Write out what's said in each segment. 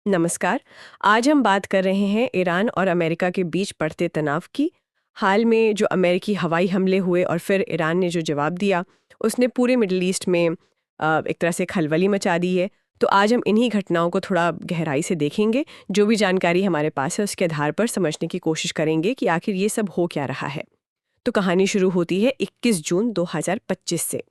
नमस्कार। आज हम बात कर रहे हैं ईरान और अमेरिका के बीच बढ़ते तनाव की। हाल में जो अमेरिकी हवाई हमले हुए और फिर ईरान ने जो जवाब दिया, उसने पूरे मिडल ईस्ट में एक तरह से खलबली मचा दी है। तो आज हम इन्हीं घटनाओं को थोड़ा गहराई से देखेंगे। जो भी जानकारी हमारे पास है उसके आधार पर समझने की कोशिश करेंगे कि आखिर ये सब हो क्या रहा है। तो कहानी शुरू होती है 21 जून 2025 से।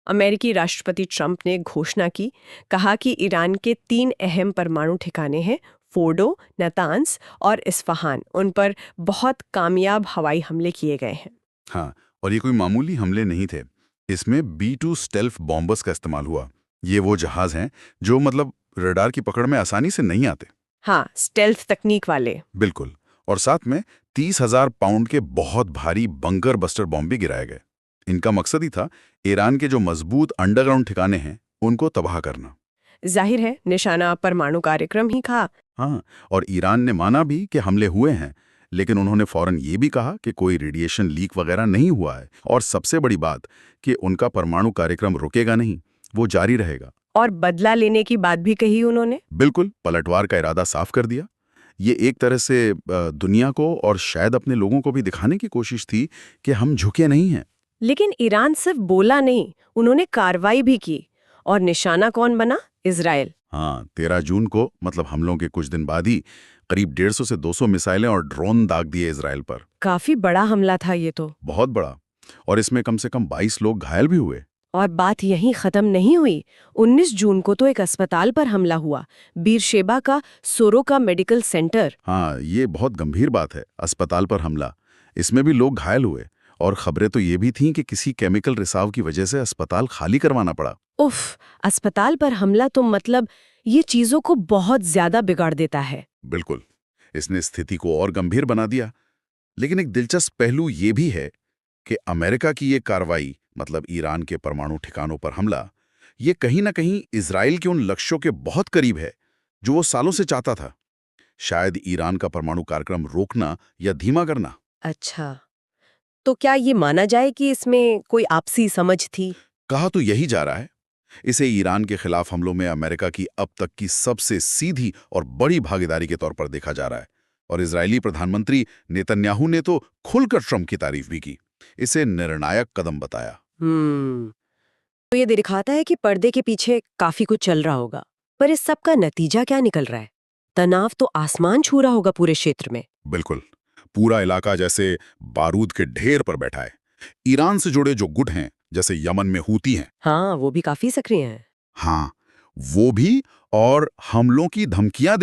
अमेरिकी राष्ट्रपति ट्रंप ने घोषणा की, कहा कि ईरान के 3 अहम परमाणु ठिकाने हैं, फोर्डो, नातांस और इस्फहान। उन पर बहुत कामयाब हवाई हमले किए गए हैं। हाँ, और ये कोई मामूली हमले नहीं थे। इसमें B-2 स्टेल्थ बॉम्बर्स का इस्तेमाल हुआ। ये वो जहाज हैं जो रडार की पकड़ में आसानी से नहीं आते। हाँ, स्टेल्थ तकनीक वाले। बिल्कुल। और साथ में 30,000 पाउंड के बहुत भारी बंकर बस्टर बॉम्ब भी गिराए गए। इनका मकसद ही था ईरान के जो मजबूत अंडरग्राउंड ठिकाने हैं उनको तबाह करना। जाहिर है निशाना परमाणु कार्यक्रम ही था। हाँ, और ईरान ने माना भी कि हमले हुए हैं, लेकिन उन्होंने फौरन ये भी कहा कि कोई रेडिएशन लीक वगैरह नहीं हुआ है, और सबसे बड़ी बात कि उनका परमाणु कार्यक्रम रुकेगा नहीं, वो जारी रहेगा। और बदला लेने की बात भी कही उन्होंने। बिल्कुल, पलटवार का इरादा साफ कर दिया। ये एक तरह से दुनिया को और शायद अपने लोगों को भी दिखाने की कोशिश थी कि हम झुके नहीं हैं। लेकिन ईरान सिर्फ बोला नहीं, उन्होंने कार्रवाई भी की। और निशाना कौन बना? इजराइल। हाँ, 13 जून को हमलों के कुछ दिन बाद ही करीब 150 से 200 मिसाइलें और ड्रोन दाग दिए इजराइल पर। काफी बड़ा हमला था ये तो। बहुत बड़ा। और इसमें कम से कम 22 लोग घायल भी हुए। और बात यहीं खत्म नहीं हुई। 19 जून को तो एक अस्पताल पर हमला हुआ, बीरशेबा का सोरोका मेडिकल सेंटर। हाँ, ये बहुत गंभीर बात है, अस्पताल पर हमला। इसमें भी लोग घायल हुए, और खबरें तो ये भी थीं कि किसी केमिकल रिसाव की वजह से अस्पताल खाली करवाना पड़ा। उफ, अस्पताल पर हमला तो मतलब ये चीजों को बहुत ज्यादा बिगाड़ देता है। बिल्कुल, इसने स्थिति को और गंभीर बना दिया। लेकिन एक दिलचस्प पहलू ये भी है कि अमेरिका की ये कार्रवाई, ईरान के परमाणु ठिकानों पर हमला, ये कहीं ना कहीं इजराइल के उन लक्ष्यों के बहुत करीब है जो वो सालों से चाहता था। शायद ईरान का परमाणु कार्यक्रम रोकना या धीमा करना। अच्छा, तो क्या ये माना जाए कि इसमें कोई आपसी समझ थी? कहा तो यही जा रहा है। इसे ईरान के खिलाफ हमलों में अमेरिका की अब तक की सबसे सीधी और बड़ी भागीदारी के तौर पर देखा जा रहा है। और इजरायली प्रधानमंत्री नेतन्याहू ने तो खुलकर ट्रंप की तारीफ भी की। इसे निर्णायक कदम बताया। तो ये दिखाता है कि पर्दे के पीछे काफी कुछ चल रहा होगा। पर इस सब का नतीजा क्या निकल रहा है? तनाव तो आसमान छू रहा होगा पूरे क्षेत्र में। बिल्कुल, पूरा इलाका जैसे बारूद के ढेर पर बैठा है। ईरान से जुड़े जो गुट हैं, जैसे यमन में हूती हैं, हाँ, वो भी काफी सक्रिय हैं। हाँ, वो भी, और हमलों की धमकियां